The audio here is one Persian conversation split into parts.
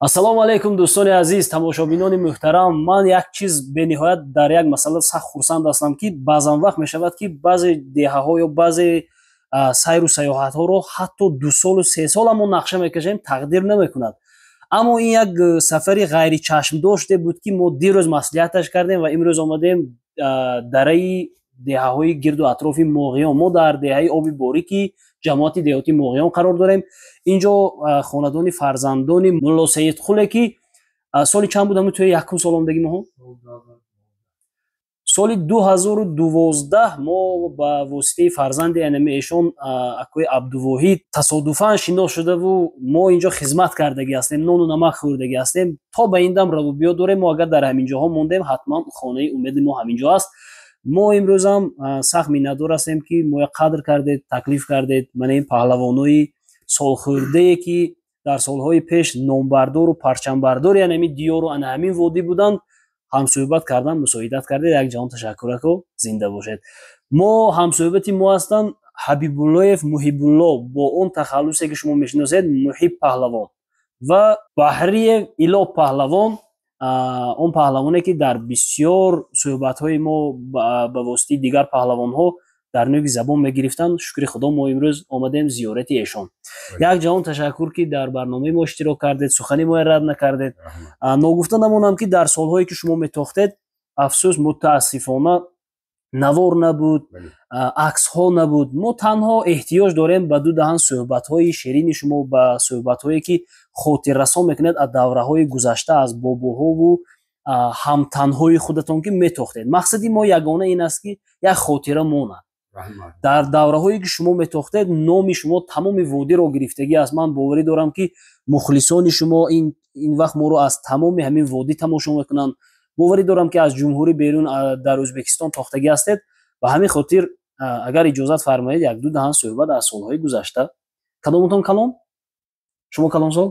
ассалому алайкум дӯстони азиз, тамошобинони муҳтарам. Ман як чиз бениҳоят дар як масъала сахт хурсанд ҳастам, ки баъзан вақт мешавад, ки баъзе деҳаҳо ё баъзе сайру саёҳатҳоро ҳатто 2 солу 3 сол ҳамон нақша мекашем, тақдир намекунад. Аммо ин як сафари ғайричашмдоште буд, ки мо дирӯз маслиҳаташ кардем ва имрӯз омадем дараи деҳаҳои гирду атрофи Моғиён. Мо дар деҳаи Оби Борики ҷамоати деҳотӣ Моғиён қарор дорем. Инҷо хонадони фарзандони Мулло Саидқуле, ки соли чанд буд? Ҳамин тои якум сол омадагӣ моҳо соли 2012 мо ба воситаи фарзанди анами эшон акои Абдувоҳид тасодуфан шинос шудаву мо инҷо хизмат кардагӣ ҳастем, нону намак хӯрдагӣ ҳастем. То ба ин дам равубиё дорем. Мо агар дар ҳамин ҷоҳо мондем, ҳатман хонаи умеди мо ҳамин ҷо аст. Мо имрӯзам сахт миннатдор ҳастем, ки моя қадр кардед, таклиф кардед. Мана ин паҳлавонои солхӯрдае, ки дар солҳои пеш номбардору парчамбардори анами диёру ана ҳамин водӣ буданд, ҳамсӯҳбат кардан, мусоидат кардед. Якҷаҳон ташаккурако, зинда бошед. Мо ҳамсӯҳбати мо ҳастанд Ҳабибуллоев Муҳибулло, бо он тахаллусе ки шумо мешиносед, Муҳиб паҳлавон, ва Баҳриев Илоб паҳлавон, он паҳлавоне ки дар бисёр суҳбатҳои мо ба воситаи дигар паҳлавонҳо дар нӯги забон мегирифтанд. Шукри худо, мо имрӯз омадем зиёрати эшон. Якҷаҳон ташаккур, ки дар барномаи мо иштирок кардед, сухани моро рад накардед. Ногуфта намонам, ки дар солҳое ки шумо метохтед, афсӯс, мутаассифона навор набуд, аксҳо набуд. Мо танҳо эҳтиёҷ дорем ба ду даҳан суҳбатҳои ширини шумо, ба суҳбатҳое ки хотиррасон мекунед аз давраҳои гузашта, аз бобоҳову ҳамтанҳои худатон, ки метохтед. Мақсади мо ягона ин аст, ки як хотира монад. Дар давраҳое ки шумо метохтед, номи шумо тамоми водиро гирифтагӣ аст. Ман боварӣ дорам, ки мухлисони шумо ин вақт моро аз тамоми ҳамин водӣ тамошо мекунанд. боварӣ дорам, ки аз ҷумҳурӣ берун дар Ӯзбекистон тохтагӣ ҳастед. Ба ҳамин хотир агар иҷозат фармоед, як-ду даҳан суҳбат аз солҳои гузашта. Кадоматон калон? Шумо калон сол?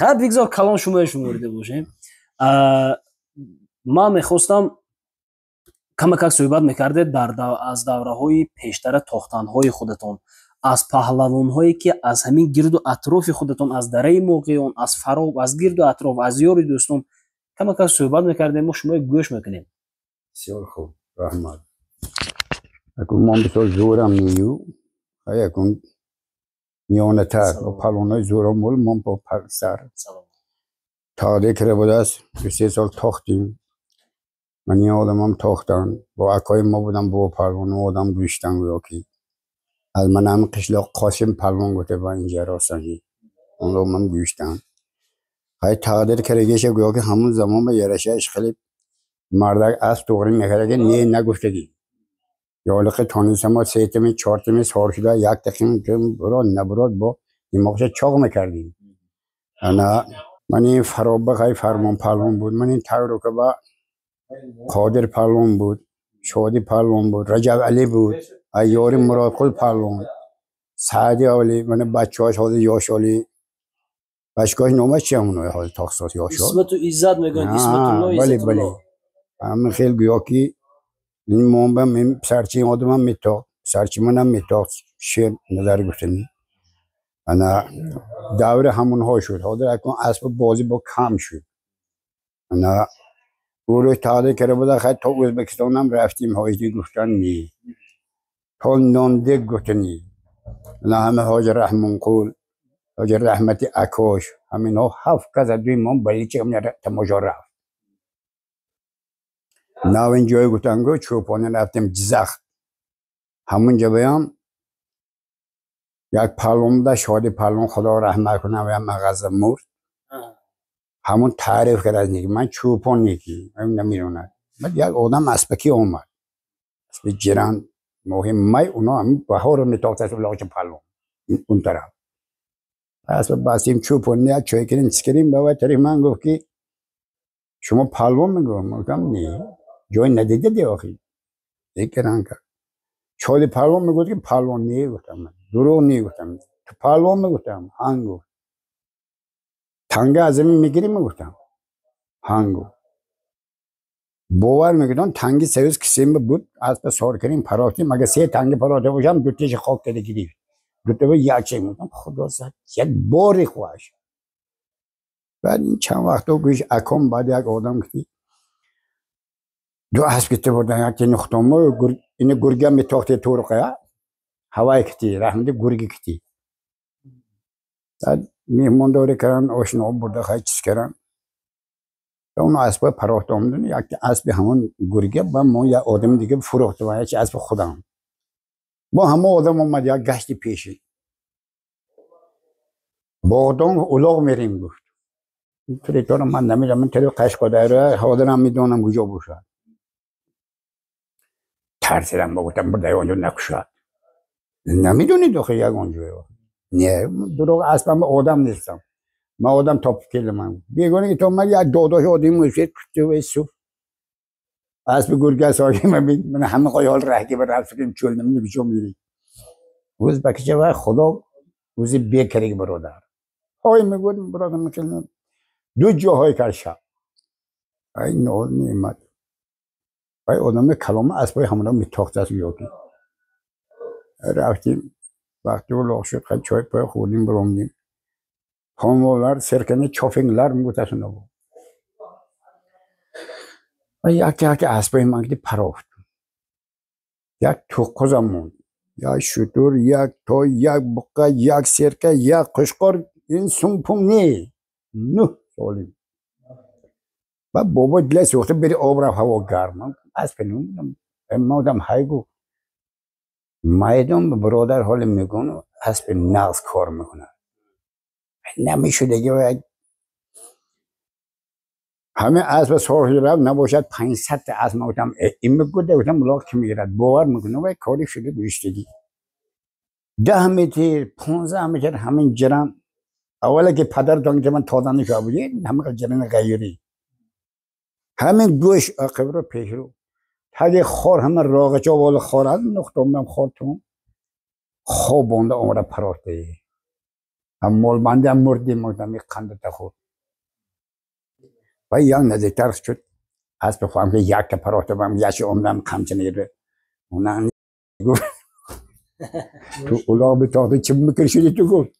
хаб бигзор калон шумоя шуморида бошем. ман мехостам камакак суҳбат мекардед аз давраҳои пештара тохтанҳои худатон, аз паҳлавонҳое, ки аз ҳамин гирду атрофи худатон, аз дараи Моғиён, аз Фароб, аз гирду атроф, аз ёру дӯстон камакак суҳбат мекардем. Мо шуморо гӯш мекунем. بسیار خوب، رحمت. اکنون من بسیار زورم نیو اکنون میانه تر و پلانای زورم مول من با سر تاده کرده بود است 2-3 سال تاختیم. من این آدم هم تاختن با اکای ما بودم با پلوان آدم گوشتن گویا که از من هم قشلاق قاسم پلوان گوته با اینجا راستنگی اون رو من گوشتن های تقدیر کرده گویا که همون زمان به یرشهش خیلی مردک از توقری میکرده که نه نگفتگی یا لقه تانیسه ما 3 4 سال شده یک دقیقه که براد نبراد با دماغش چاق میکردیم. انا من این فرابه خیلی فرمان پلوان بود. من این تایرو که با قادر پلوان بود، شادی پلوان بود، رجب علی بود، ایاری مراد خود پلوان، سعدی علی، من بچه هاش حاضر یاشالی بچگاهش نامه چی همونه حال تاخصات یاشال اسمت و عزت میگن، اسمت الله، عزت الله. همه خیلی گویا که این منبع این سرچی آدم هم میتاخت، سرچی من هم میتاخت، شعر نظر گفتنی. انا دور همون ها شد. حاضر اکنون اسب بازی با کم شد. انا روی تاده کرده بوده خیلی تا ازبکستان هم رفتیم حاجی گفتن نی. تا نانده گفتنی. انا همه حاج رحمان قول، حاج رحمت اکاش، همین ها 7 کس از دوی من بلی چه همین تماشا رفت. نو این جای گفتن گو چوپانه رفتیم جزخ. همون جا بیام یک پلوان ده شادی پلوان خدا رحمت کنه و هم مغزه مرد. همون تعریف کرد از نیکی من چوپان نیکی من نمیرونه. بعد یک آدم اسبکی آمد. اسب جیران مهم مای اونا هم بهار رو میتاخت از لاغش پلوان اون طرف. اسب بستیم چوپان نیا چای کردیم چکریم باید تاریخ من گفت که شما پلوان میگم میگم نه جای ندیده دی آخی دیگران کرد. شادی پلوان میگفت که پلوان نیه گفتم من دروغ نیه گفتم تو پلوان میگفتم هنگو تنگه از زمین میگیری میگفتم هنگو باور میکنن تنگی سویز کسیم بود از به سار کردیم پراتی مگه سه تنگی پراته باشم دو تیش خاک کده گیری دو تا یک چه میگم خدا زد یک باری خواهش بعد این چند وقت گوش اکم بعد یک آدم کتی دو اسب کتی بردن یکی نختامو این گرگه می تاخته طورقه هوای کتی رحمده گرگی کتی بعد میهمان داری کردن آشنا برده خواهی چیز کردن اون اسب پراخت آمدن یک اسب همون گرگه با ما یک آدم دیگه فروخته و یک اسب خودم با همه آدم اومد یک گشتی پیشی با آدم اولاغ میریم گفت اینطوری طور من نمیدونم من طوری قشقادره حاضرم میدونم کجا باشد ترسیدم گفتم برده اونجا نکشد نمیدونی داخل یک اونجا نه دروغ اسبم آدم نیستم ما آدم تاپ کل من بیگونه که تو من یک داداش آدمی موشید کشته و سو اسب گرگه ساکی من همه قایال رهگی بر رفت کردیم چول نمیدونی بچه میری روز بکشه و خدا روزی بیکری برادر های میگوید برادر میکنم دو جاهای کرشم ای نور نیمد ای آدم کلام اسبای همون میتاخت از یاکی رفتیم وقتی اولاغ شد خیلی چای پای خوردیم برامدیم خانوالار سرکنه چافنگلر میگوتشون بود و یکی اسبای من که پرافت یک توقزم موند یک شطور یک تا یک بقه یک سرکه یک قشقار این سمپوم نه سالیم و بابا دل سوخته بری آب رفت هوا گرم اسب نمیدونم امادم هایگو مایدم برادر حال میگن اسب نغز کار میکنه نمیشه دیگه همه اسب ساحلی رفت نباشد 500 اسب گفتم این میگوده گفتم ملاق کی میگیرد باور میکنه و کاری شده گوشتگی 10 متر 15 متر همین جرم اولا که پدر دانگ من تازه نشده بودی همه جرم غیری همین گوش عقب رو پیش رو تاگه خور همه راغچا والا خور از نختم خورتون خوابونده آمده پراته هم مول بنده هم مردیم مردم یک خنده تخور و یک نزدیکتر شد از بخواهم که یک پراته بام یکی آمدم کمچنه رو اونم گفت تو اولاغ بتاخته چی میکر شدی تو گفت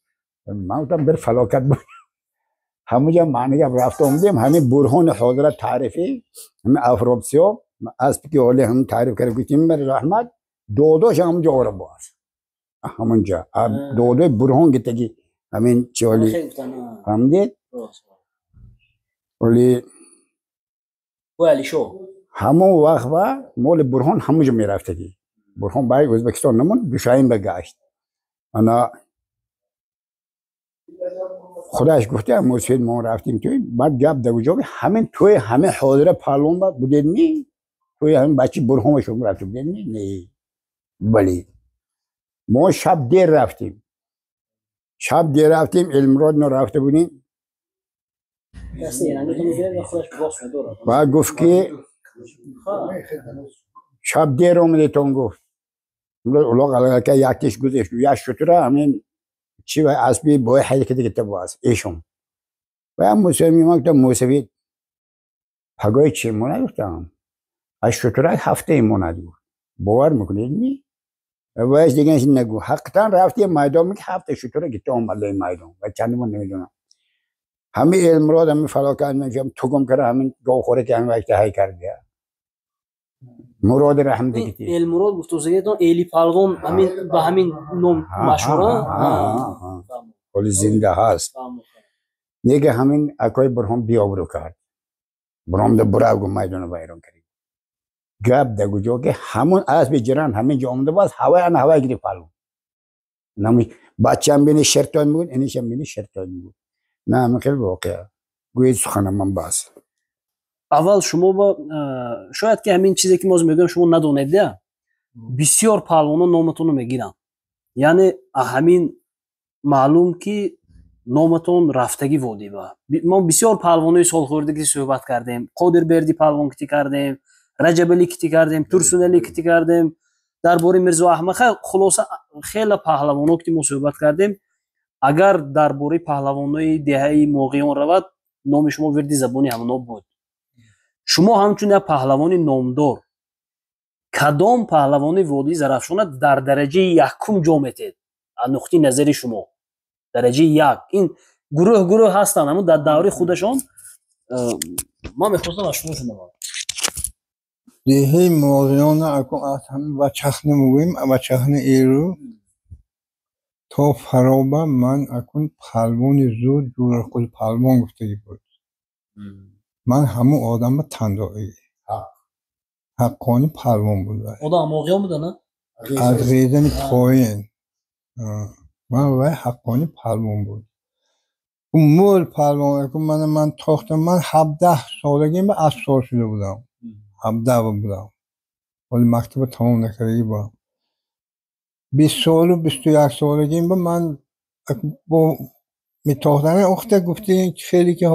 من گفتم بر فلاکت بود همونجا معنی که رفت آمدیم همین برهان حاضرت تعریفی همین افرابسیاب اسب که حالی هم تعریف کرده گفتیم بر رحمت دودوش همونجا آره باز همونجا دودوی برهان گتگی همین چی حالی هم دید ولی همون وقت و مول برهان همونجا میرفتگی برهان باید ازبکستان نمون دوشایم بگشت انا خداش گفته موسید ما رفتیم توی بعد گپ دو همین توی همه حاضر پالون بودید نی توی همین بچه برهان شما رفتیم بودید نی نه ولی ما شب دیر رفتیم علمراد رفته بودیم بعد گفت که شب دیر اومده تون گفت اولاغ علاقه که یکیش گذشت یک شطوره همین چی و اسبی باید حرکت دیگه باز ایشون و هم موسیقی ما گفتم موسیقی پگاه چی مونه گفتم از شطوره هفته مونه دیگه باور میکنید نی و از دیگه نگو حقیقتا رفتیم میدان میگه هفته شطوره گیتا اومده میدان و چند من نمیدونم همه علمراد همه فلاکت میگم تو گم کرده همین گاو خوره که همین وقت های کرده مراد رحم دیگه علمراد گفت وزیدان ایلی پالون همین با همین نام مشهوره ولی زنده هست دیگه همین اکای برهم بیابرو کرد برهم ده براو میدان وایران کرد گپ دگو جو که همون اسب جران همین جا اومده باز هوای گیری پالون نمی بچه‌ام بینی شرطان بود اینیشم بینی شرطان بود نه من خیلی واقعا گویی سخن من باز اول شما با شاید که همین چیزی که ما میگم شما ندونید بسیار پالونا نامتون رو میگیرن یعنی همین معلوم که نامتون رفتگی وادی با ما بسیار پالوانای سال خوردگی صحبت کردیم قادر بردی پالوان کتی کردیم رجب علی کتی کردیم ترسون علی کتی کردیم درباره میرزا احمد خلاصه خیلی پهلوانا کتی ما صحبت کردیم اگر درباره پهلوانای دهه موقعیان رود نام شما وردی زبانی همونا بود شما همچون یک پهلوانی نامدار کدام پهلوانی وادی زرافشان در درجه یکم جا میتید از نقطه نظر شما درجه یک این گروه هستن اما در دوره خودشان ما میخواستم از شما شنوم دیهی موضوعان اکو از همه بچخ نمویم بچخ ایرو تا فرابه من اکن پهلوان زود جور کل پهلوان گفته بود من همون آدم تندایی حقانی پهلوان بود آدم موقعی بوده نه؟ از ریزن پایین من وای حقانی پهلوان بود اون مول پهلوان اکن من تاختم من 17 سالگی به اسرار شده بودم 17 بودم ولی مکتب تمام نکردگی با 20 سال و 21 سالگی با من با میتاختن اخته گفتی خیلی که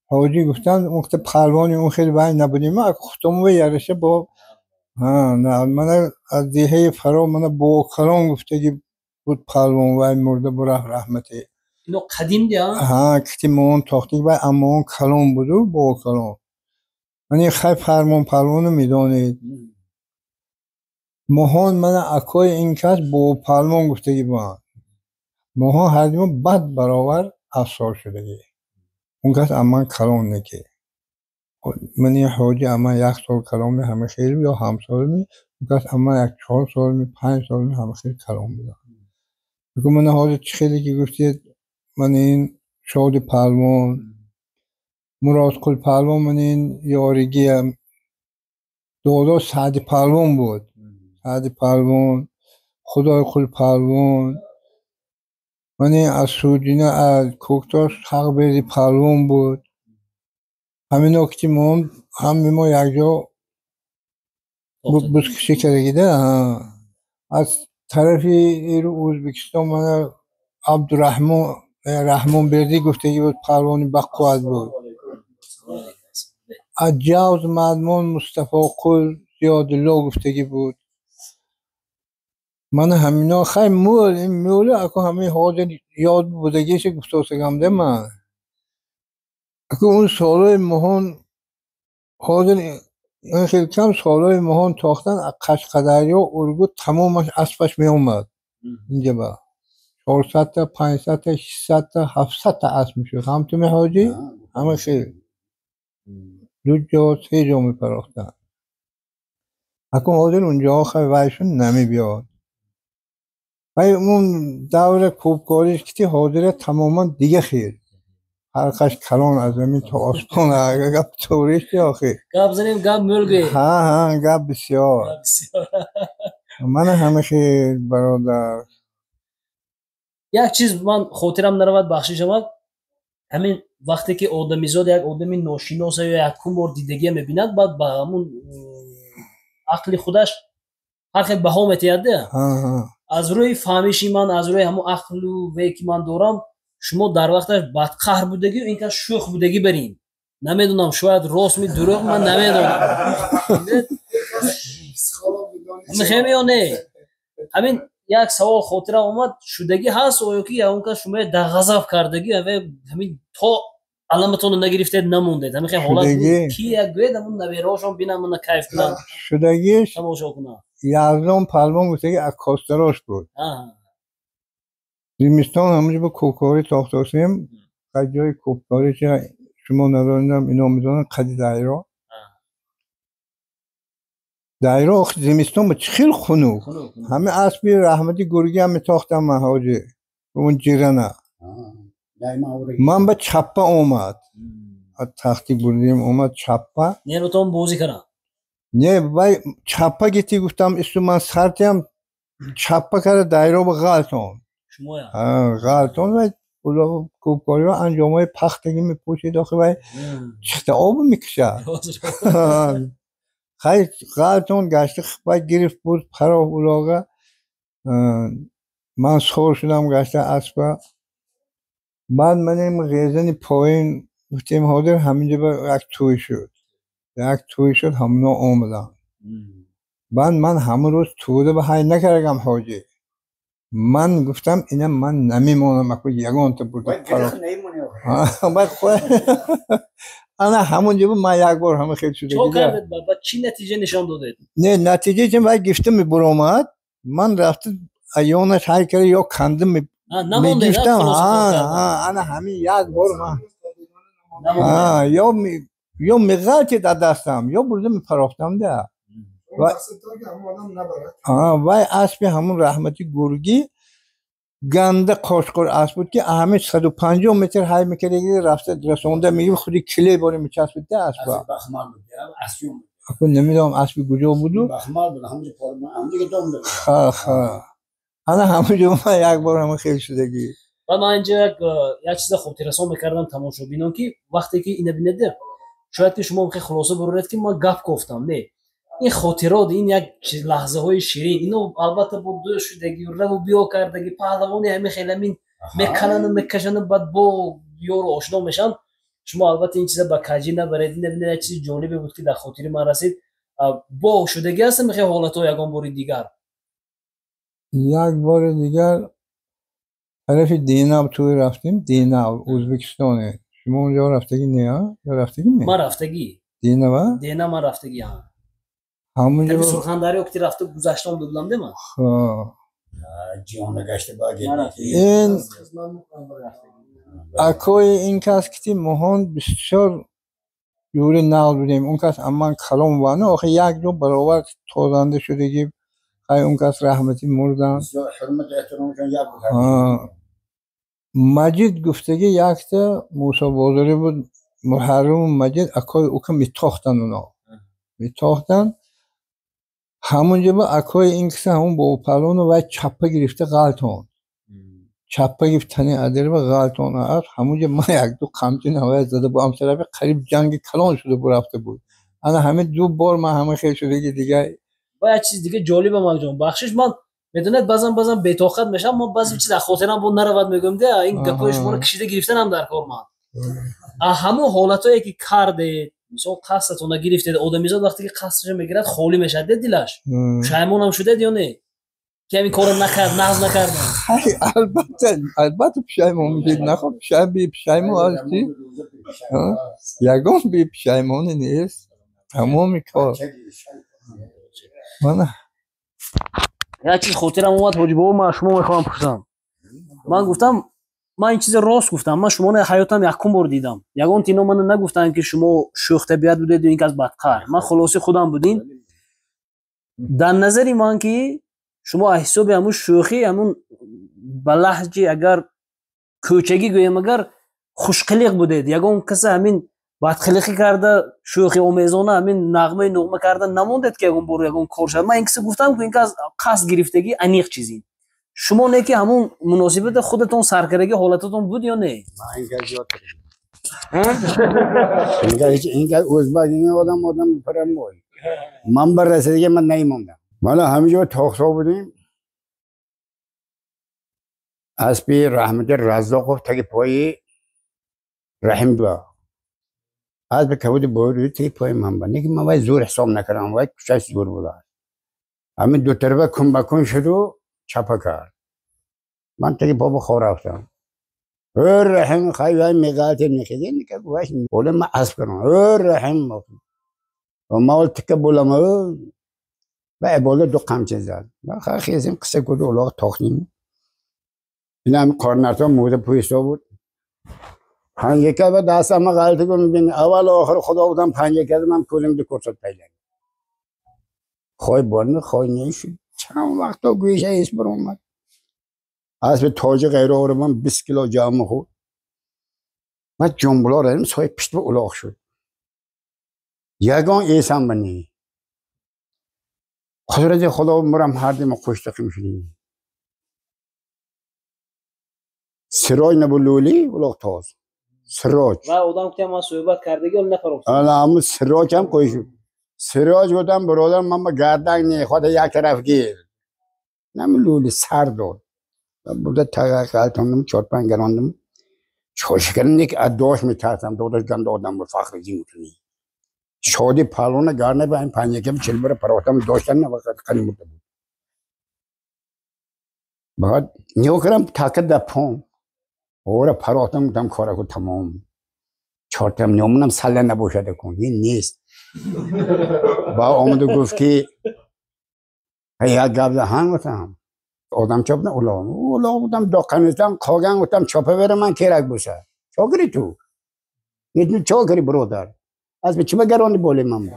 حاجی گفتن اخته پهلوانی اون خیلی وای نبودیم من اختمو به یارشه با نه من از دیهه فرا من با کلان گفته بود پهلوان وای مرده براه رحمتی اینو قدیم دیا؟ کتی مون تاختی وای اما اون کلان بودو با کلان من خیلی فرمان پهلوانو میدانید ماهان من اکای این کس با پهلوان گفتگی با ماهان هر دیما بد برابر افسار شدگی اون کس اما کلان نکه من یه حاجی اما 1 سال کلان می همه خیلی یا همسال می اون کس اما 4 سال می 5 سال می همه خیلی کلان بودن بگو من حاجی چه خیلی که گفتید من این شاد پهلوان مراد کل پهلوان من این یارگی هم دادا سعد پهلوان بود سعد پهلوان خدای کل پهلوان من این از سودینه از کوکتاش حق بردی پهلوان بود همین نکتی هم ما یک جا بزکشی کرده از طرفی ایرو ازبکستان من عبدالرحمن بردی گفتگی بود پهلوانی بقواد بود از جوز مدمان مصطفی قل زیاد الله گفتگی بود من همینا خیلی مول این موله اکو همه حاضر یاد بودگیش گفته سگم ده من اکو اون سالای مهان حاضر این خیلی کم سالای مهان تاختن قشقدری و ارگو تمامش اسبش می اومد اینجا با 400 تا 500 تا 600 تا 700 تا اسب میشد هم تو حاجی همه خیلی 2 جا 3 جا می پراختن اکو حاضر اونجا خیلی وایشون نمی بیاد ولی اون دور کوبکاریش کتی حاضر تماما دیگه خیر حرقش کلان از زمین تا آسمان اگه گب توریشتی آخی گب زنیم گب ملگی گب بسیار من همه خیر برادر یک چیز من خاطرم نرود بخشی شما همین وقتی که آدمیزاد یک آدمی ناشناس یا یک بار دیدگی میبیند بعد با همون عقل خودش هر خیلی بها میتیده از روی فهمیشی من از روی همون عقل و وی که من دارم شما در وقتش بدقهر بودگی و این که شوخ بودگی برین نمیدونم شاید راست می دروغ من نمیدونم میخوام یا نه همین یک سوال خاطرم اومد شدگی هست و یکی اون که شما در غضب کردگی همین تا علامتون نگرفتید نموندید همین خیلی حالت بود کی یک گوید همون نویراشون بینم من کیف کنم شدگیش تماشا کنم یزدان پهلوان گفتگی از کاستراش بود زمستان همونجا به کوکاری تاختاشیم قد جای کوکاری که شما ندارندم اینا میدونن قدی دایره زمستان به خیلی خنک همه اسبی رحمتی گرگی هم میتاختم من حاجی اون جیرانه من به چپه اومد از تختی بردیم اومد چپه نه رو تو بازی کنم نه وای چپه گیتی گفتم استو من سرتیم چپه کرده دایره به غلطان غلطان و اولا کوبکاری ها انجام های پختگی میپوشید آخه وای چخت آب میکشه خیلی غلطان گشته باید گرفت بود پرا اولاغه من سخور شدم گشته اسبه بعد من این غیزن پایین گفتیم حاضر همینجا به یک توی شد همونا آمدن بعد من همون روز توده به های نکردم حاجی من گفتم اینه من نمیمونم اکو یگان تا بود پرا بعد انا همون جبه ما یک بار همه خیلی شده چه کردید بعد چی نتیجه نشان دادید؟ نه نتیجه چون وای گفته می برآمد من رفته ایونش هر کاری یا کندم می گفتم انا همین یک بار من یا میغل که در دستم یا برده می پراختم ده وای اسب همون رحمتی گرگی گنده قاشقور اسب بود که همه 150 متر های میکرده رفته رسونده میگه خودی کلی باره میچسبید ده اسب بخمال بود اسیوم اکو نمیدونم اسبی کجا بودو بخمال بود همونجا که دام داره انا همونجا من یک بار همه خیلی شدگی و من اینجا یک چیز خاطررسان میکردم تماشابینان که وقتی که اینو بینید شاید که شما میخوای خلاصه برورید که من گپ گفتم نه این خاطرات این یک لحظه های شیرین اینو البته با دو شدگی و رو بیا کردگی پهلوانی همه خیلی همین میکنن و میکشن بعد با یارو آشنا میشن شما البته این چیزا با کجی نبرید این ببینید یک چیز جالبی بود که در خاطر من رسید با شدگی هست میخوای حالتو یگان بار دیگر یک بار دیگر طرف دینا توی رفتیم دینا ازبکستانه شما اونجا رفتگی نه یا رفتگی نه ما رفتگی دینا و دینا ما رفتگی ها همونجا طرف سرخنداری وقتی رفته گذشتم دادم ده من جیان گشته باید این اکوی این کس که مهان بسیار جوری نقل بودیم اون کس اما کلام وانه آخه یک جو برابر تازنده شدگی خیلی اون کس رحمتی مردن حرمت احترامشان یک مجید گفتگی یک تا موسی بازاری بود محرم مجید اکوی اوکا میتاختن اونا میتاختن همونجا با اکوی این کسی همون با پلون و چپه گرفته غلطان چپه گرفتنی اداره و غلطان هست همونجا من یک دو قمچین هوای زده با همسرفه قریب جنگ کلان شده برفته بود انا همه دو بار من همه خیلی شده که دیگه و یک چیز دیگه جالب مال جان بخشش من میدونید بازم بی‌طاقت میشم ما بعضی چیز در خاطرم بود نرود میگم ده این گپای شما رو کشیده گرفتن هم در کار من همون حالتایی که کرده مثلا قصدتون گرفتید آدمیزاد وقتی که قصدش میگیرد خالی میشه دلش پشیمون هم شده یا نه که همین کارو نکرد ناز نکرد البته پشیمون میشید نخواه پشیمون هستی یگان بی پشیمونی نیست تمامی کار من یک چیز خاطرم اومد حاجی بابا من شما میخوام پرسم من گفتم من این چیز راست گفتم من شما نه حیاتم یکم بار دیدم یگان تینا من نگفتن که شما شوخ طبیعت بودید این کس بدقر من خلاصی خودم بودین در نظری من که شما حساب همون شوخی همون به لهجه اگر کوچگی گویم اگر خوشقلیق بودید یگان کس همین بدخلقی کرده شوخی آمیزانه همین نغمه کرده نموندید که یگان برو یگان کار شد من این کسی گفتم که این کس قصد گرفتگی انیق چیزی شما نه که همون مناسبت خودتون سرکردگی حالتتون بود یا نه؟ من اینگاه زیاد اینگاه ازبک این آدم پرم بود من بر رسیدگی من نیموندم مالا همینجا تاخصا بودیم اسبی رحمت رزاق تک پای رحم با اسب کبود بود تک پای من بود که من وای زور حساب نکردم وای کشش زور بود همین دو طرفه کن بکن شد و چپا کرد من تک پا بخور رفتم رحم خیلی میگالت میخیلی نیکه واش بوله ما اسب کنم رحم و ما تک بولم و بوله دو قمچه زد من خیلی قصه کردم اولاغ تاختیم این هم کارنرتا موده پویستا بود پنج یکه به دست ما غلطی کنم بین اول و آخر خدا بودم پنج یکه من پولیم دو کرسات پیدا خواهی بارنه خواهی نیشد چند وقتا گویش ایس بر اومد اسب تاج غیر آره من 20 کیلو جمع خود من جنبلا رفتم سای پشت به اولاغ شد یگان ایسم بنی خدا خدا مرم هر دیم خوش تقیم شدیم سراج نبو لولی اولاغ تاز سراج و آدم که ما صحبت کردگی اون نفروخت اما سراج هم خوش شد سراج بودم برادر من با گردن نی خود یک طرف گیر نمی لولی سر داد بوده تقلتاندم 4-5 گراندم چوش کردن یک اداش میترسم داداش گند آدم بود فخر زی میتونی شادی پالونه گرنه به این 5 یکم 40 بره پراتم داشتن نه وقت قلی مرده بود بعد نیو کردم تاکد در پام اور پراتم دم کارا کو تمام چهارتم نیامونم سله نباشده کن این نیست با آمد و گفت که یک گفت هنگ گفتم آدم چاپ نه اولا بودم داکنستم کاغن گفتم چاپه بره من کرک بوسه چاکری تو نیتون چاکری برادر از به چی بگرانی بولی من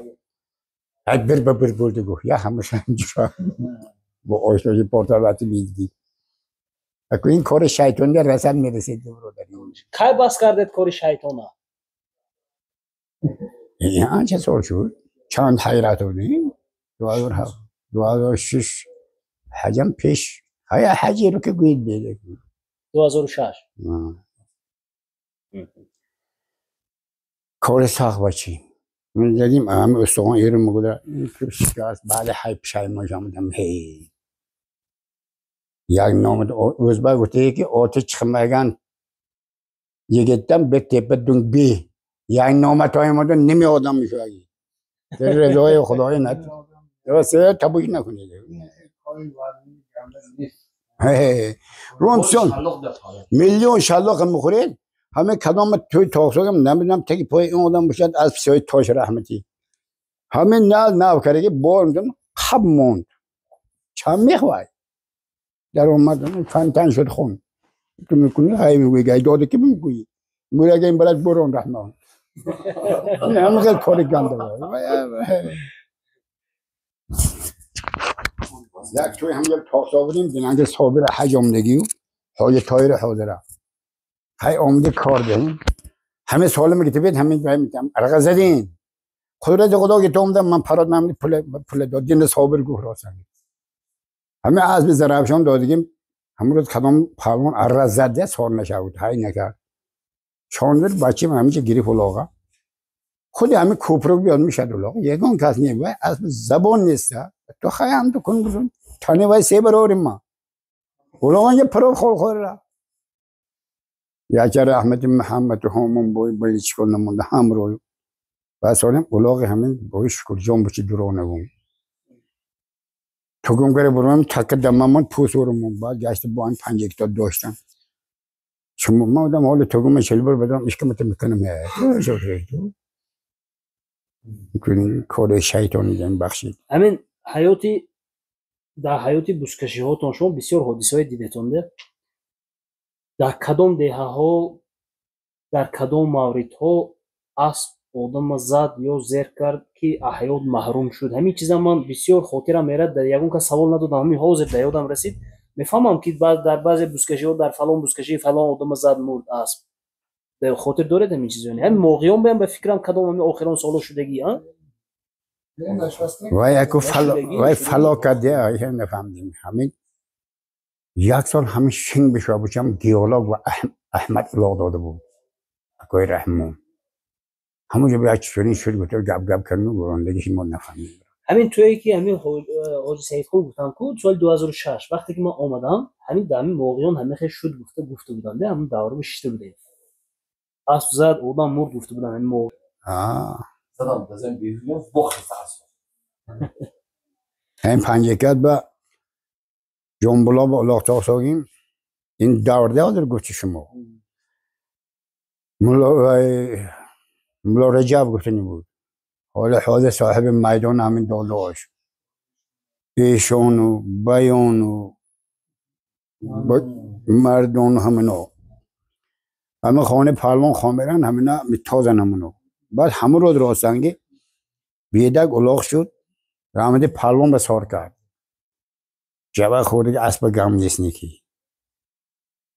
بر برده گفت یا همش همجا با آشنایی پورتال وقتی میدی اکو این کار شیطانی رسد میرسید برادر کی بس کردید کار شیطانه این چه سال شد چند حیرت بودیم 2006 حجم پیش های حجی رو که گوید بیده 2006 کار ساخت بچیم من دیدیم همه استخوان ایران مگوده این که شکست بعد های پیشای ما جامدم هی یک نامد اوزبای گفته که آتش خمگن یکیتم به تیپه دون بی یک نامت های ما دون نمی آدم میشه اگه در رضای خدای ند درسته تبویی نکنید رومسون میلیون شلاق میخورید همه کدام توی تاکسوگم نمیدونم تکی پای این آدم باشد از پسیای تاش رحمتی همه نو کرده بار میدونم خب موند چند میخوای در اومد فنتن شد خون تو میکنی های میگوی گای داده که میگویی میگوی اگه این بلد برون رحمان همه خیلی کاری گنده یک توی هم یک تاکس آوریم بیننده صابر حجامدگی و های تایر حاضره های آمده کار دهیم همه سوال میگه تبید همین برای میتونم ارقه زدین قدرت خدا که تو اومدم من پراد نمیدی پول داد دین صابر گوه راستن همه از به زرافشان دادگیم همون روز کدام پالون ارقه زده سوار نشود های نکرد شاندر بچیم همیشه گریف ولاغا خود همه کوپرو بیاد میشه ولاغا یکون کس نیست از زبان نیست تو خیام تو کن بزن تانی وای سه بروریم ما ولاغا یه پرو خور را یا چه رحمت محمد همون بوی چیکار نمونده هم روی بس آدم ولاغ همین بوی شکر جام بچه درونه بون تو گم کرده برام تک دمامون پوسورمون بعد گشت با آن 5 هکتار داشتم شما ما آدم حال تو گم شلبر بدم اشکمت میکنم تو میکنی کار شیطانی دن بخشید همین حیاتی در حیاتی بوسکشی هاتون شما بسیار حادثه های دیدتونده در کدام دهه ها در کدام مورد ها اسب آدم زد یا زیر کرد که حیات محروم شد همین چیزا من بسیار خاطرم میاد در یگون که سوال ندادم همین حاضر در یادم رسید میفهمم که در بعضی بوسکشی ها در فلان بوسکشی فلان آدم زد مرد اسب در خاطر دارید همین چیزا همین موقعیان بیام به فکرم کدام همین آخران سالو شدگی ها وای اکو فلا کده ای نفهمیدیم همین یک سال همین شنگ بشه بچم گیالاگ و احمد الاغ داده بود اکوی رحمون همونجا باید چطوری شد گفتر گب کردن و برندگیش ما نفهمید همین توی که همین حاجی سید خود گفتم که سال 2006 وقتی که من آمدم همین در همین موقعیان همه خیلی شد گفته بودن ده همین دوره بشته بوده اسب زد آدم مرد گفته بودن همین موقع زدم بزن بیرون بخی فرسون همین 5 هکتار با جنبلا با الاغ تاکساگیم این دورده ها در گفتی شما ملا رجب گفتنی بود حالا حاضر صاحب میدان همین داداش ایشان و بیان و مردان همینو همه خانه پهلوان خامران همینا میتازن همونو بعد همه رو راستنگی بیدک الاغ شد رحمت پهلوان به سار کرد جواب خورده که اسب گم نیست نیکی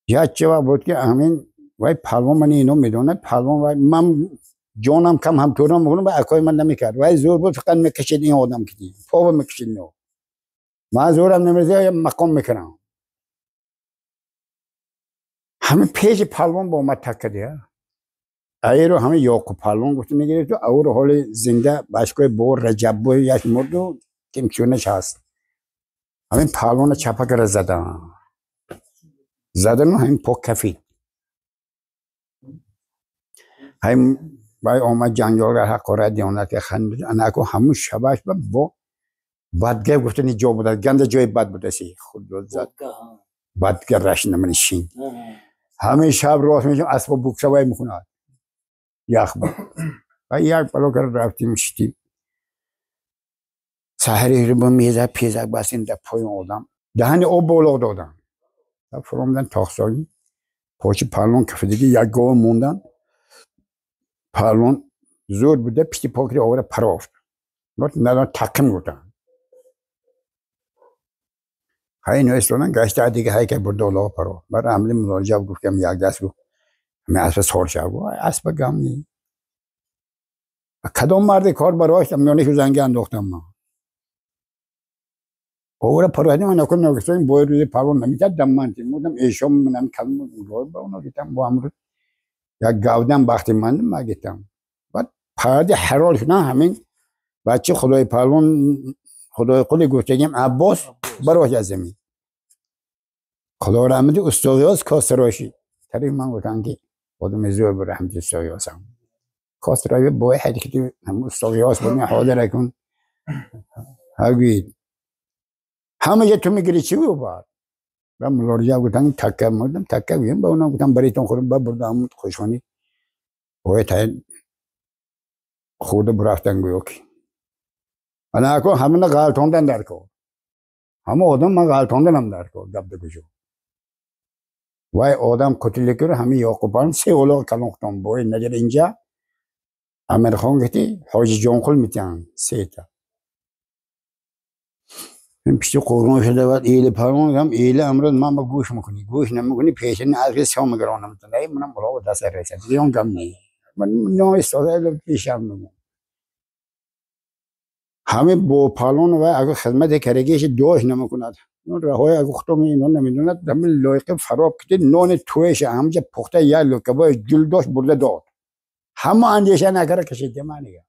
یک جواب بود که همین وای پهلوان من اینو میدونه پهلوان وای من جانم کم هم طورم میکنم و اکای من نمیکرد وای زور بود فقط میکشید این آدم کدی پا میکشید نو من زورم نمیرزه مقام میکنم همه پیش پهلوان با اومد تکده ای رو همه یاقوب پهلوان گفته میگیره تو او رو حال زنده باشگاه بور رجب بو یک مرد و کمچونش هست همین پهلوان چپک را زدن و همین پاک کفید همین باید آمد جنگال را حقارت دیانت که خند انا اکو همون شباش با بدگه گفتن جا بوده گند جای بد بوده سی خود رو زد بدگه رشن من شین همین شب راست میشم اسبا بکسه وای میخوند یخ بود و یک بلوکر رفتیم شدیم سحری رو با میزه پیزک بستیم در پای آدم دهن آب بالا دادن فرامدن تاخسایی پاچی پرلون کفیدگی یک گاه موندن پرلون زور بوده پشتی پاکری آوره پرافت ندان تقیم گفتن های نوستانن گشته دیگه های که برده الله پرافت برای عملی مراجعه گفتم یک دست گفت همه اسب سال شد اسب گم نی کدام مرد کار برایش میانش زنگی انداختم من آوره پرافتی من نکن نگستیم باید روی پرلون نمیتد دم من تیمودم ایشم منم کلم گوی با اونو گیتم با امروز یک گاودم بختی من ما گیتم بعد پرده حرال شدن همین بچه خدای پرلون خدای قلی گفتگیم عباس برایش از زمین خدا رحمتی استاقیاس کاستراشی طریق من گفتن که خودم زور برحمتی استاقیاسم کاستراشی باید حدیقی هم استاقیاس بودن حاضر کن هاگید همه جا تو میگری چی بود بعد و ملارجا گفتن تکه مردم تکه بیم با اونا گفتن بریتون خودم بردم خوشخانی باید تاین خود برفتن گویا که انا اکو همه غلطاندن در کار همه آدم من غلطاندنم در کار گپ بگوشو وای آدم کتلی کرد همه یاقوبان سه اولاغ کلان ختم باید نجر اینجا امیر خان گفتی حاجی جانخل میتین سه تا این پشت قرآن شده بود ایل پرمان هم ایل امروز من با گوش میکنی گوش نمیکنی پیشنی از سام گرانم تنهایی منم بالا دست رسید دیگه گم نی من نه استاد پیشم میگم همه با پالون و اگه خدمت کرگیش دوش نمیکند اون راههای اگه خودم اینو نمیدوند دم لایق فراب کردی نون تویش همجا پخته یا لکبا جلداش برده داد همه اندیشه نکره کشید منیه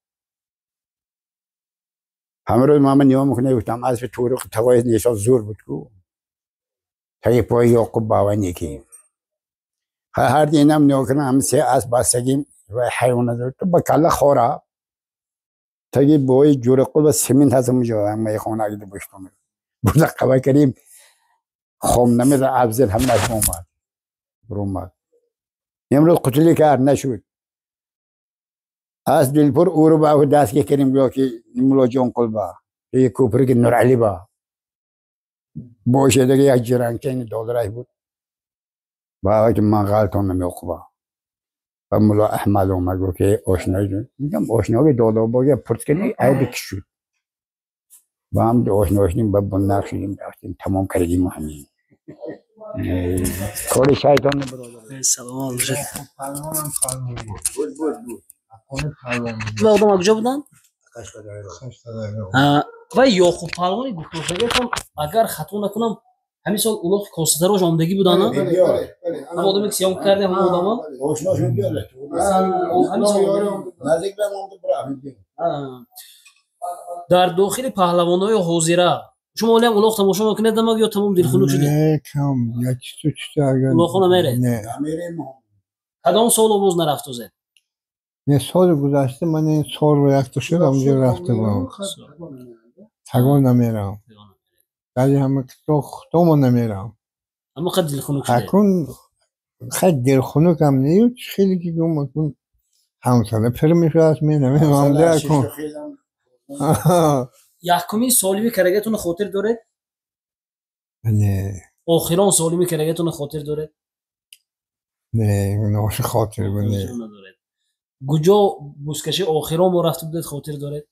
همه روز من نیا میکنه گفتم از به طور توای نشان زور بود کو تا پای یعقوب باونی کی هر دینم نیا کنم هم سه از بستگیم و حیوانات تو با کله خورا تاگی بوی جور قلب سیمنت هست مجا هم می خونه اگه بشتم بود قبا کریم خم نمیز ابزل هم نشم اومد برومد امروز قتلی کرد نشود از دلپور او رو با دست که کریم گویا که ملاجون قلبا یک کوپری که نور علی با باشه دیگه یک جران که این دادرای بود با که من غلطان نمی‌کنم و ملا احمد اومد گفت که آشنایی جون میگم آشنایی دادا باگه پرت کنی عیب شد با هم آشناییم با بنر شدیم رفتیم تمام کردیم همین کار شیطان برادر سلام علیکم پرمانم بود و آدم کجا بودن خشتادر و یعقوب پهلوانی گفتگیتون اگر خطا نکنم همین سال اولاد کاستداروش آمدگی بودن نه هم آدمی که سیام کرده هم آدما آشناشون بیاره همین سال نزدیک به ما در داخل پهلوانای حاضره شما ولی هم اولاد تماشا میکنید دماغ یا تمام دلخنک شده نه کم یکی تو چطور اگر اولاد نمیره نه کدام سال باز نرفت زد نه سال گذشته من این سال رو یک شد همونجا رفته بودم تگان نمیرم ولی همه که خودمو نمیرم اما خیلی دلخنک شده اکن خیلی دلخنک هم نیست خیلی که گم اکن همسانه پر میشه از می نمیرم ده اکن یکمین سالمی کرگتون خاطر داره نه آخران سالمی کرگتون خاطر داره نه ناش خاطر بونه کجا بوسکشی آخران ما رفته بودید خاطر داره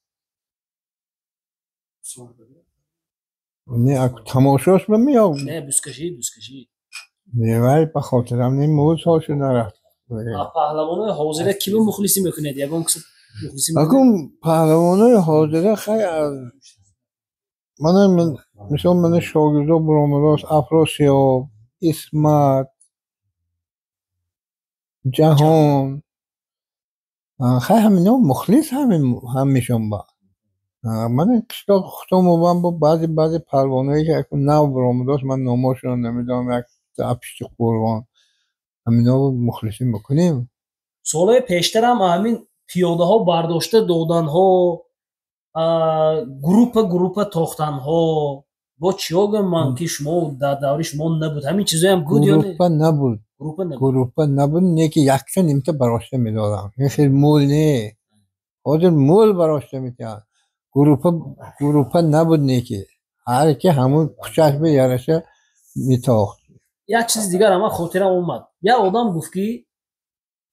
نه اکو تماشاش بمیام نه بوسکشی نه ولی به خاطرم نه موز هاشو نرفت پهلوانای حاضره کی به مخلصی میکنید یگان کس مخلصی اکن پهلوانای حاضره خیلی از من مثلا من شاگردا برامداس افراسیاب اسمت جهان خیلی همینا مخلص هم میشم با من کشتا خودم با بعضی پروانهایی که اکن نو برامداس من ناماشون نمیدونم یک پشت قربان همینا مخلصی میکنیم سالهای پیشتر هم همین پیاده ها برداشته دادن ها گروپ تاختن ها با چیا گم من که شما در دوری شما نبود همین چیزایی هم بود یا نه؟ گروپا نبود. گروپا نبود نه که یکشو نیمته براشته میدادم. این خیلی مول نه. خود مول براشته میدادم. گروپا نبود نه که هر کی همون کوچش به یارشه میتاخت. یک چیز دیگر هم خاطرم اومد. یا آدم گفت که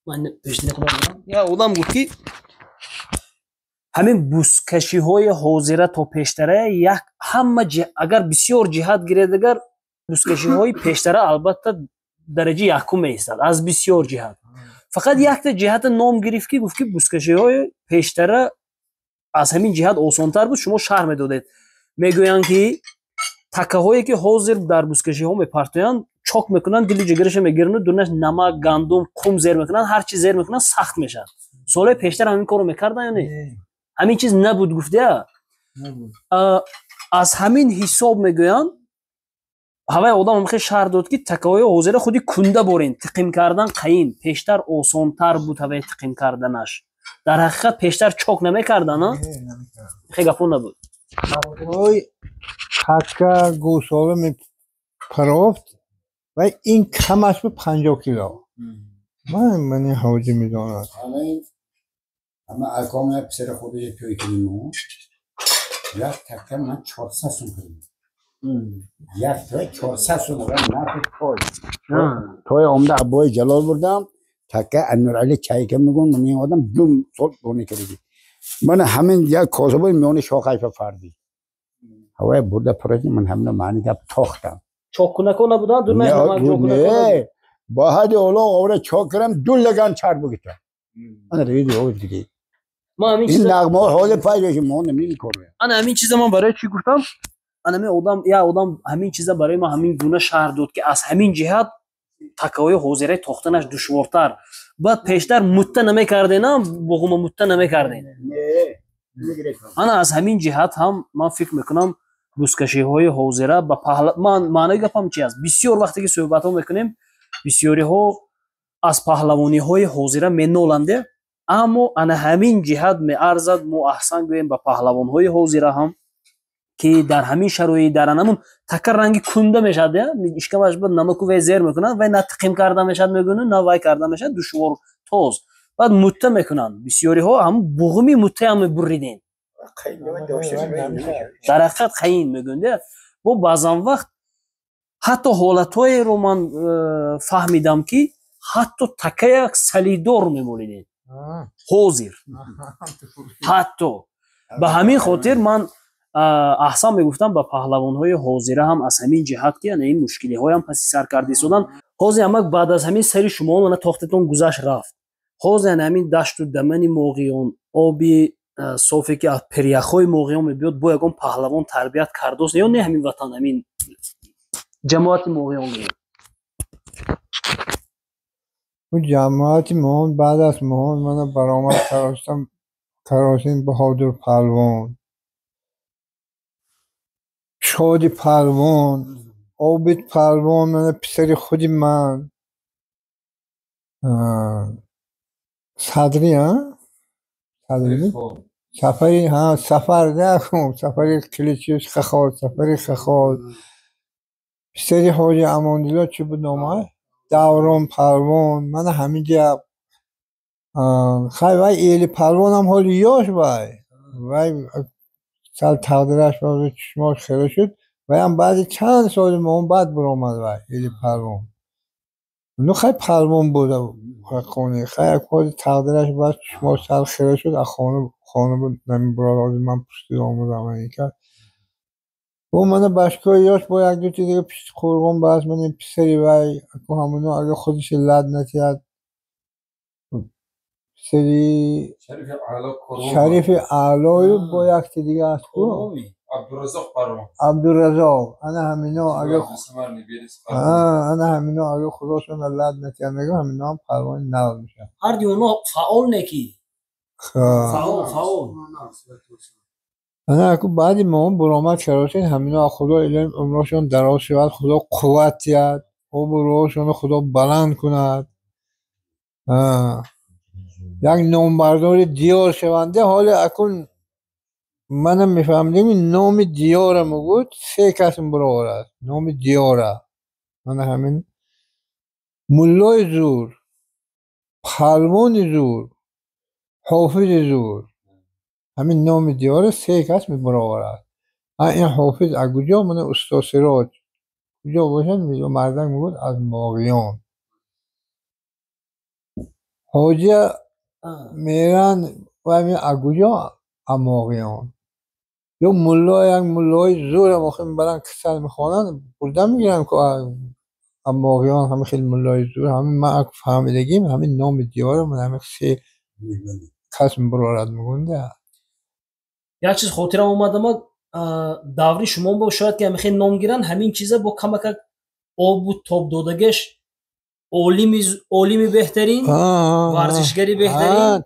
من پیش نکنم. یا آدم گفت که همین بوسکشی های حاضره تا پیشتره یک همه اگر بسیار جهت گیرد اگر بوسکشی های پیشتره البته درجه یکم میستد از بسیار جهت. فقط یک تا جهت نام گرفت که گفت که بوسکشی های پیشتره از همین جهت آسانتر بود شما شرح میدادید. میگویند که تکه هایی که حاضر در بوسکشی ها میپرتویند چاک میکنن دل جگرش میگیرن دونش نمک گندم خم زیر میکنن هر چی زیر میکنن سخت میشن. سال پیشتر همین کارو میکردن یا نه؟ همین چیز نبود گفته. نبود. از همین حساب میگویند هوای آدم هم خیلی شهر داد که تکه‌های حاضر خودی کنده برین تقیم کردن قین پیشتر آسانتر بود هوای تقیم کردنش. در حقیقت پیشتر چاک نمیکردن نه خیلی گپو نبود. اوی تکه گوساله میپرافت و این کمش به 50 کیلو. من این حوضی میداند. اما اکام پسر خودش توی کنیم یک تکه من 400 سون کنیم یک تکه 400 سون نه توی عمده عبای جلال بردم تکه انورعلی چای که میگون من این آدم دوم صلح بونه کردی من همین یک کاسبای میونه شاخش فردی هوای برده پرشی من همین معنی که تاختم چاک کنه بودن دو نه با حد اولا آوره چاک کردم دو لگن چار بگیتم من ریدی آور دیگه این نغمه حال پایش ما نمی‌کنه. انا همین چیزا من برای چی گفتم؟ انا می آدم همین چیزا برای ما همین گونه شهر داد که از همین جهت تکای حاضره تاختنش دشوارتر بعد پیشتر مته نمی‌کرده نه بگم مته نمی‌کرده. انا از همین جهت هم من فکر میکنم بوسکشی های حاضره با من معنی گفتم چی است بسیار وقتی که صحبت ها میکنیم بسیاری ها از پهلوانی های حاضره مینالنده اما انا همین جهت میارزد مو احسان گویم با پهلوان های حاضره هم که در همین شرایط در همون تکر رنگی کنده میشد اشکمش بود نمک و زیر میکنن و نه تقیم کرده میشد میگونن نه وای کرده میشد دشوار توز بعد مته میکنن بسیاری ها هم بوغمی مته هم بریدین در حقیقت خیین میگونده با بعضا وقت حتی حالتهای رو من فهمیدم که حتی تکه یک سلیدار میمولیدین حاضر حتی به همین خاطر من احسان میگفتم با پهلوان های حاضره هم از همین جهت که این مشکلی های هم پسی سر کرده شدن حاضر هم بعد از همین سری شما من تاختتون گذشت رفت حاضر همین دشت و دمن موقعیان آبی صافی که از پریخای موقعیان میبیاد با یکم پهلوان تربیت کرده است یا نه همین وطن همین جماعت موقعیان میاد اون جماعت مهان بعد از مهان من برآمد کراسین بهادر پهلوان شادی پهلوان عابد پهلوان من پسر خودی من صدری ها صدری سفری ها سفر نکن سفری کلیچیش خخال سفری خخال پسری حاجی اماندالله چی بود نامه دوران پهلوان من همینجا خیلی وای ایلی پهلوان هم حالی یاش وای سال تقدیرش باید چشماش خیره شد و هم بعد چند سال ما بعد برآمد وای ایلی پهلوان نو خیلی پهلوان بود خونه خیلی باید تقدیرش باید چشماش سال خیره شد از خانه بود نمی براد من پشتی آمودم این کرد و من باشگاه یاش با یک دو تا دیگه پیش خورگان باز من این پسری وای اکو همونو اگه خودش لد نتیاد پسری شریف اعلای با یک تا دیگه هست کو عبدالرزاق انا همینا اگه خداشون لد نتیاد میگه همینا هم پروانی نال میشه هر دیونا فعال نکی فعال انا اکو بعدی ما هم برآمد کراسین همینا خدا علم عمرشون دراز شود خدا قوت یاد او روشون خدا بلند کند یک نامبردار دیار شونده حال اکن منم میفهمیدم این نام دیارم بود 3 کس برابر است. نام دیاره من همین ملای زور، پهلوان زور، حافظ زور، همین نام دیاره 3 کس برابر است. این حافظ از کجا؟ من استاد سراج کجا باشن میگه مردم میگفت از ماغیان. حاجی میرن و همین از کجا؟ از ماغیان. یا ملای زور مخیم برن کسل میخوانن بردن میگیرن که از ماغیان همه خیلی ملای زور. همین من فهمیدگیم همین نام دیاره من همین 3 کس برارد میگونده. یک چیز خاطرم اومد اما даври шумо бошад ки ҳамихе ном гиранд ҳамин чиза бо камака обу тоб додагаш олими беҳтарин, варзишгари беҳтарин,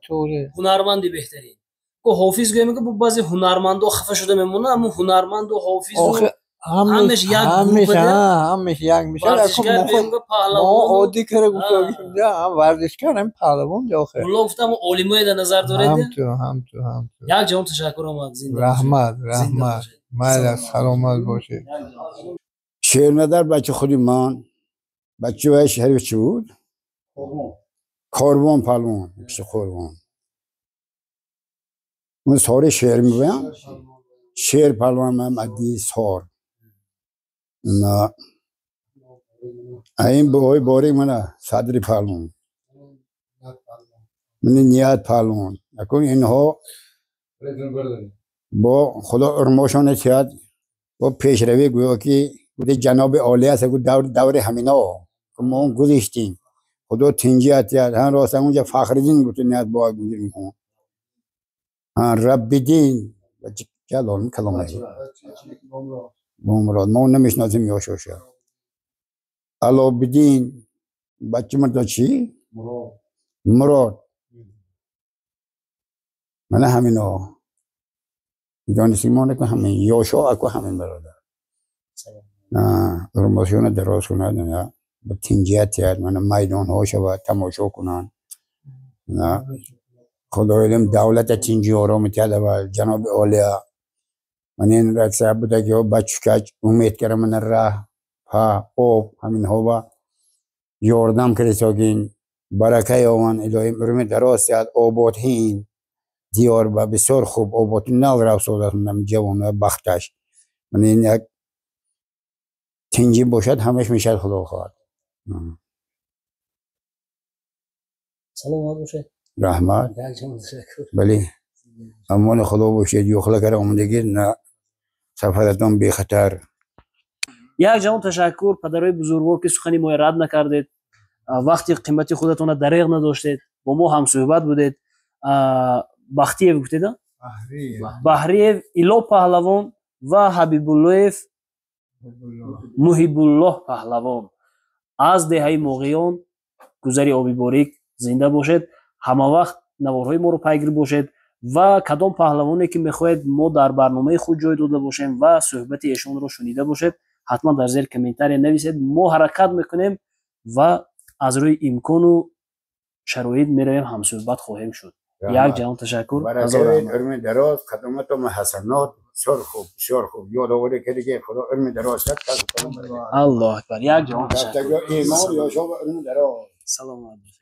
ҳунарманди беҳтарин. ко ҳофиз гӯя мегӯ бо баъзе ҳунармандо хафа шуда мемонанд, аммо ҳунарманду ҳофизу ҳамеш як группада. ҳамеш як мешад. варзишгар бемгӯ паҳлавон оддӣ кара гуфтагим варзишгар ҳам паҳлавон охир. мулло гуфтам олимое дар назар доред. ҳамту як ҷавон ташаккур омад. зинда раҳмат майла саломат бошед. شیرمدر بچه خودی من بچه وای شهری چی بود؟ کاروان پلوان پیش کاروان من ساری شعر میگویم شعر پلوان من مدی سار نه این بای باری منه صدری پلوان من نیت پلوان نکن اینها با خدا ارماشان تیاد با پیشروی گویا که بوده جناب عالی است که دور همینا که ما اون گذاشتیم خدا تنجیت کرد. هم راست اونجا فخردین گفت نیت با گذاشت میکنم رب دین جلال کلام مراد ما نمیشناسیم یا شوشه علا بدین بچه مرد چی؟ مراد من همینا دانشی ما نکن همین یاشا اکو همین برادر ارماسیون دراز کنند نه با تنجیت کرد من میدان ها شود تماشا کنند نه خدا علم دولت تنجی آرام کرد و جناب عالیا من این رد صاحب بوده که بچه کج امید کردم من راه ها آب همین ها و یاردم کرد ساکین برکه آوان الهی مرم دراز کرد آباد هین دیار با بسیار خوب آباد نال رو سوده من جوان بختش من این یک تنجی باشد همش میشد خدا خواهد. سلامت باشید. رحمت. بله. امان خدا باشید. یخلا کرده آمدگی نه سفرتان بی خطر. یک جوان تشکر پدرای بزرگوار که سخنی ما رد نکردید. وقتی قیمتی خودتون دریغ نداشتید. با ما هم صحبت بودید. بختیев گفتید؟ بحریев ایلو پهلوان و حبیب اللهیف محب الله پهلوان از دهه مغیان گذری آبی باریک زنده باشد. همه وقت نوارهای ما رو پیگیر باشد و کدام پهلوانی که میخواید ما در برنامه خود جای داده باشیم و صحبت ایشون رو شنیده باشید حتما در زیر کامنتاری نویسید. ما حرکت میکنیم و از روی امکان و شرایط میرویم هم صحبت خواهیم شد. یک جهان تشکر. علم دراز خدمتم حسنات بسیار خوب بسیار خوب یادآوری کردی که خدا علم دراز کرد. الله اکبر. یک جهان تشکر. ایمان یا شما علم دراز. سلام علیکم.